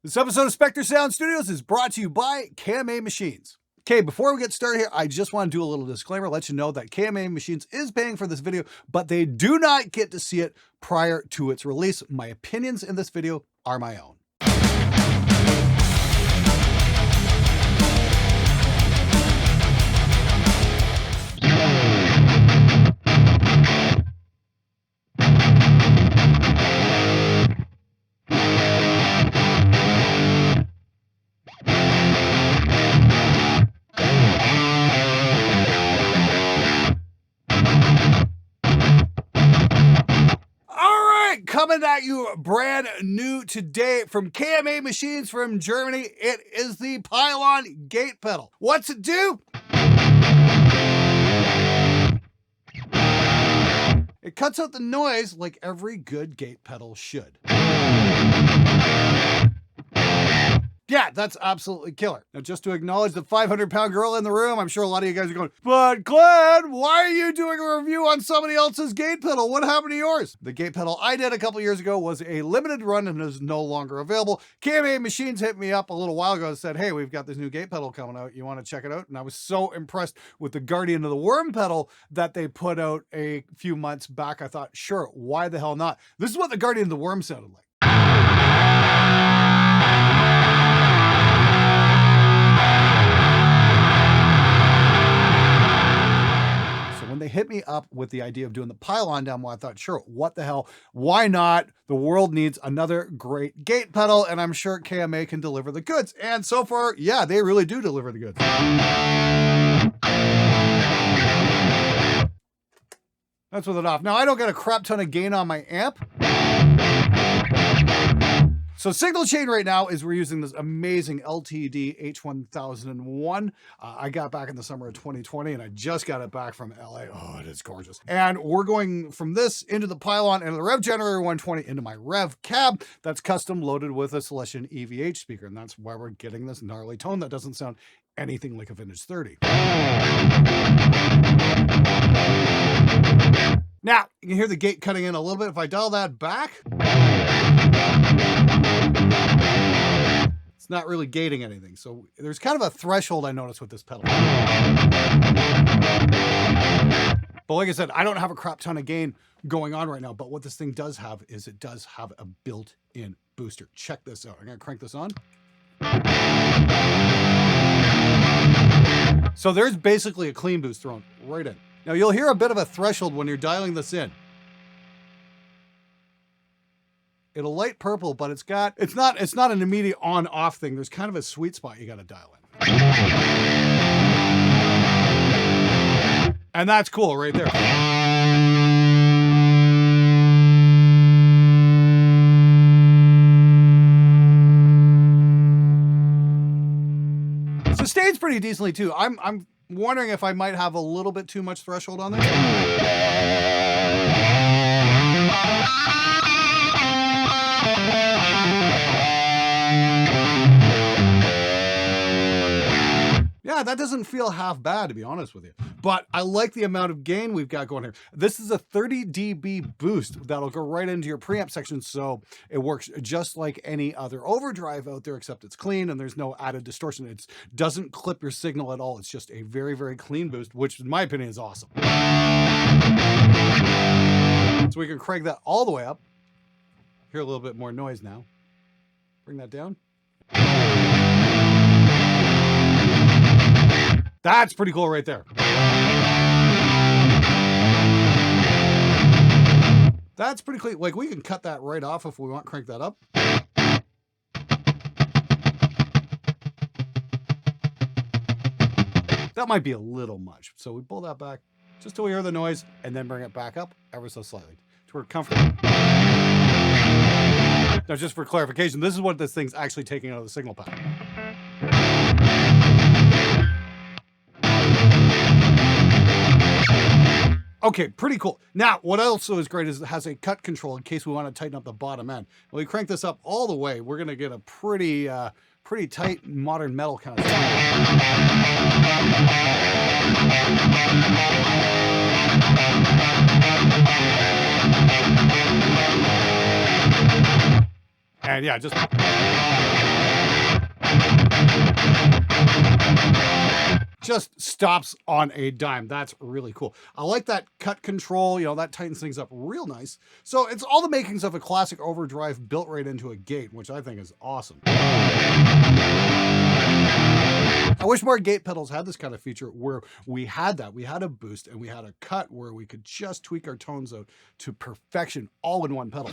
This episode of Spectre Sound Studios is brought to you by KMA Machines. Okay, before we get started here, I just want to do a little disclaimer, let you know that KMA Machines is paying for this video, but they do not get to see it prior to its release. My opinions in this video are my own. Coming at you brand new today from KMA Machines from Germany, it is the Pylon gate pedal. What's it do? It cuts out the noise like every good gate pedal should. Yeah, that's absolutely killer. Now, just to acknowledge the 500-pound gorilla in the room, I'm sure a lot of you guys are going, but Glenn, why are you doing a review on somebody else's gate pedal? What happened to yours? The gate pedal I did a couple years ago was a limited run and is no longer available. KMA Machines hit me up a little while ago and said, hey, we've got this new gate pedal coming out. You want to check it out? And I was so impressed with the Guardian of the Wurm pedal that they put out a few months back. I thought, sure, why the hell not? This is what the Guardian of the Wurm sounded like. They hit me up with the idea of doing the Pylon demo. I thought, sure, what the hell? Why not? The world needs another great gate pedal, and I'm sure KMA can deliver the goods. And so far, yeah, they really do deliver the goods. That's with it off. Now, I don't get a crap ton of gain on my amp. So signal chain right now is we're using this amazing LTD H1001. I got back in the summer of 2020 and I just got it back from LA. Oh, it is gorgeous. And we're going from this into the Pylon and the Rev Generator 120 into my Rev cab that's custom loaded with a Celestion EVH speaker. And that's why we're getting this gnarly tone that doesn't sound anything like a vintage 30. Now, you can hear the gate cutting in a little bit. If I dial that back, it's not really gating anything. So there's kind of a threshold I noticed with this pedal. But like I said, I don't have a crap ton of gain going on right now. But what this thing does have is it does have a built-in booster. Check this out. I'm going to crank this on. So there's basically a clean boost thrown right in. Now you'll hear a bit of a threshold when you're dialing this in. It'll light purple, but it's not an immediate on-off thing. There's kind of a sweet spot you got to dial in. And that's cool right there. Sustains pretty decently too. I'm wondering if I might have a little bit too much threshold on there. Yeah, that doesn't feel half bad, to be honest with you. But I like the amount of gain we've got going here. This is a 30 dB boost that'll go right into your preamp section, so it works just like any other overdrive out there, except it's clean and there's no added distortion. It doesn't clip your signal at all. It's just a very, very clean boost, which in my opinion is awesome. So we can crank that all the way up. Hear a little bit more noise now. Bring that down. That's pretty cool right there. That's pretty clean. Like we can cut that right off if we want, crank that up. That might be a little much. So we pull that back just till we hear the noise and then bring it back up ever so slightly to where comfortable. Now, just for clarification, this is what this thing's actually taking out of the signal pack. Okay, pretty cool. Now, what also is great is it has a cut control in case we want to tighten up the bottom end. When we crank this up all the way, we're going to get a pretty tight modern metal kind of sound. And yeah, just just stops on a dime. That's really cool. I like that cut control, you know, that tightens things up real nice. So it's all the makings of a classic overdrive built right into a gate, which I think is awesome. I wish more gate pedals had this kind of feature where we had that. We had a boost and we had a cut where we could just tweak our tones out to perfection all in one pedal.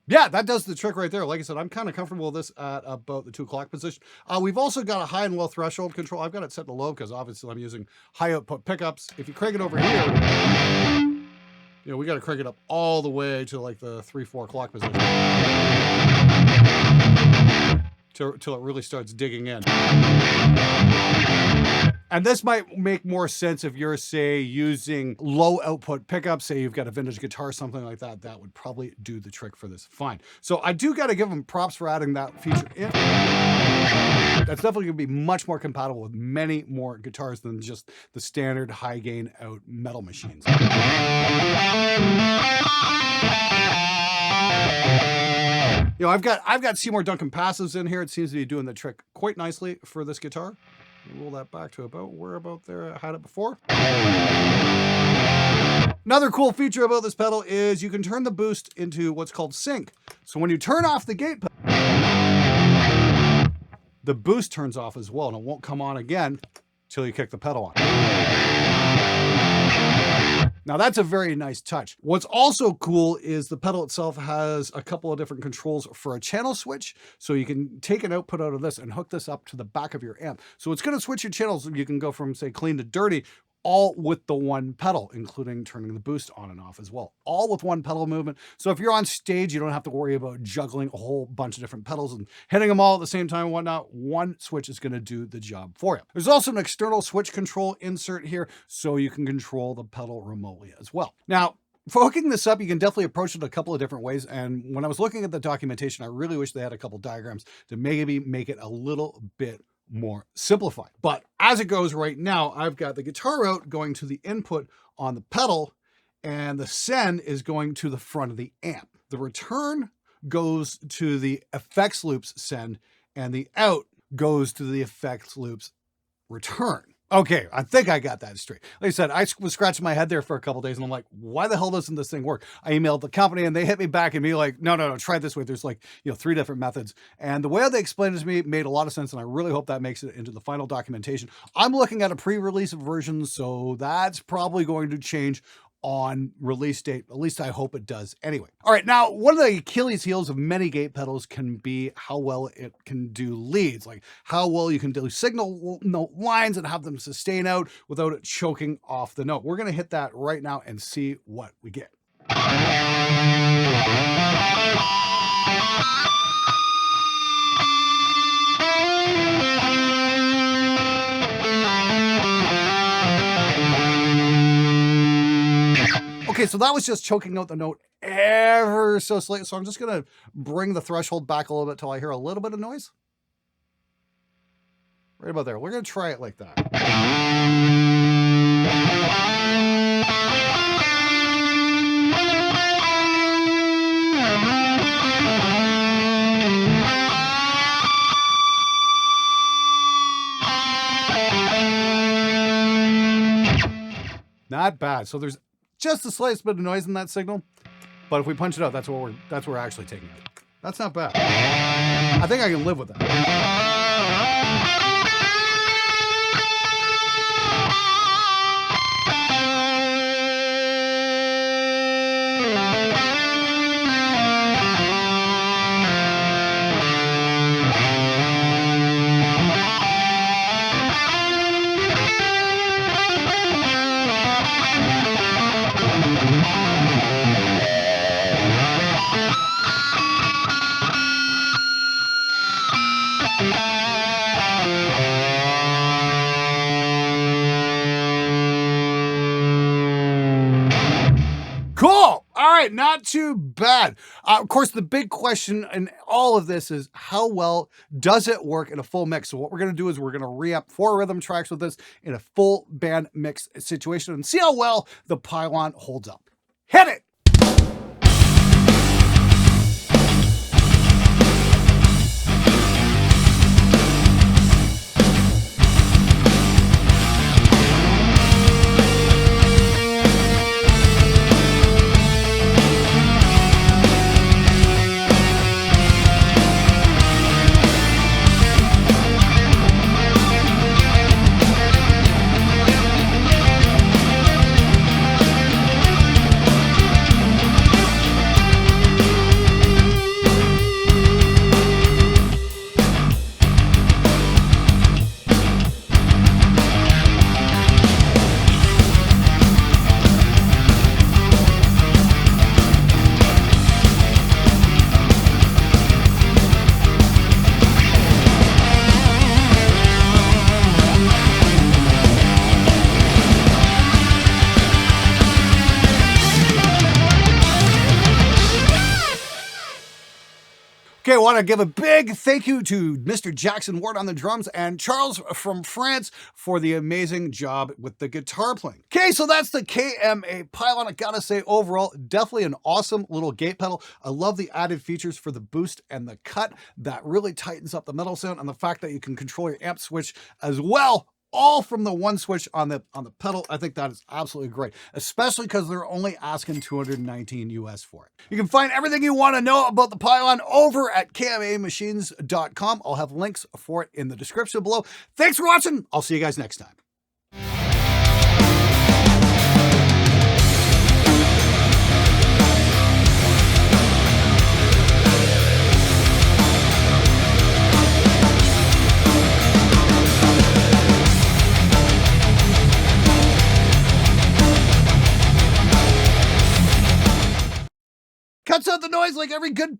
Yeah, that does the trick right there. Like I said, I'm kind of comfortable with this at about the 2 o'clock position. We've also got a high and low threshold control. I've got it set to low because obviously I'm using high output pickups. If you crank it over here, you know, we got to crank it up all the way to like the 3, 4 o'clock position till it really starts digging in. And this might make more sense if you're, say, using low output pickups, say you've got a vintage guitar, something like that, that would probably do the trick for this fine. So I do got to give them props for adding that feature in. That's definitely going to be much more compatible with many more guitars than just the standard high gain out metal machines. You know, I've got Seymour Duncan passives in here. It seems to be doing the trick quite nicely for this guitar. Roll that back to about there I had it before. Another cool feature about this pedal is you can turn the boost into what's called sync. So when you turn off the gate pedal, the boost turns off as well, and it won't come on again till you kick the pedal on. Now that's a very nice touch. What's also cool is the pedal itself has a couple of different controls for a channel switch. So you can take an output out of this and hook this up to the back of your amp. So it's going to switch your channels. You can go from, say, clean to dirty, all with the one pedal, including turning the boost on and off as well, all with one pedal movement. So if you're on stage, you don't have to worry about juggling a whole bunch of different pedals and hitting them all at the same time and whatnot. One switch is going to do the job for you. There's also an external switch control insert here, so you can control the pedal remotely as well. Now, for hooking this up, you can definitely approach it a couple of different ways. And when I was looking at the documentation, I really wish they had a couple diagrams to maybe make it a little bit more simplified. But as it goes right now, I've got the guitar out going to the input on the pedal, and the send is going to the front of the amp. The return goes to the effects loops send, and the out goes to the effects loops return. Okay, I think I got that straight. Like I said, I was scratching my head there for a couple of days and I'm like, why the hell doesn't this thing work? I emailed the company and they hit me back and be like, no, try it this way. There's like, 3 different methods. And the way they explained it to me made a lot of sense. And I really hope that makes it into the final documentation. I'm looking at a pre-release version, so that's probably going to change on release date. At least I hope it does anyway. All right, now one of the Achilles heels of many gate pedals can be how well it can do leads, like how well you can do signal note lines and have them sustain out without it choking off the note. We're gonna hit that right now and see what we get. Okay, so that was just choking out the note ever so slightly. So I'm just gonna bring the threshold back a little bit till I hear a little bit of noise. Right about there. We're gonna try it like that. Not bad. So there's just the slightest bit of noise in that signal, but if we punch it out, that's what we're actually taking out. That's not bad. I think I can live with that. Cool. All right, not too bad. Of course, the big question in all of this is how well does it work in a full mix? So what we're going to do is we're going to re-amp 4 rhythm tracks with this in a full band mix situation and see how well the Pylon holds up. Hit it! Okay, I want to give a big thank you to Mr. Jackson Ward on the drums and Charles from France for the amazing job with the guitar playing. Okay, so that's the KMA Pylon. I gotta say, overall, definitely an awesome little gate pedal. I love the added features for the boost and the cut. That really tightens up the metal sound, and the fact that you can control your amp switch as well, all from the one switch on the pedal. I think that is absolutely great, especially because they're only asking $219 US for it. You can find everything you want to know about the Pylon over at KMAMachines.com. I'll have links for it in the description below. Thanks for watching. I'll see you guys next time. Cuts out the noise like every good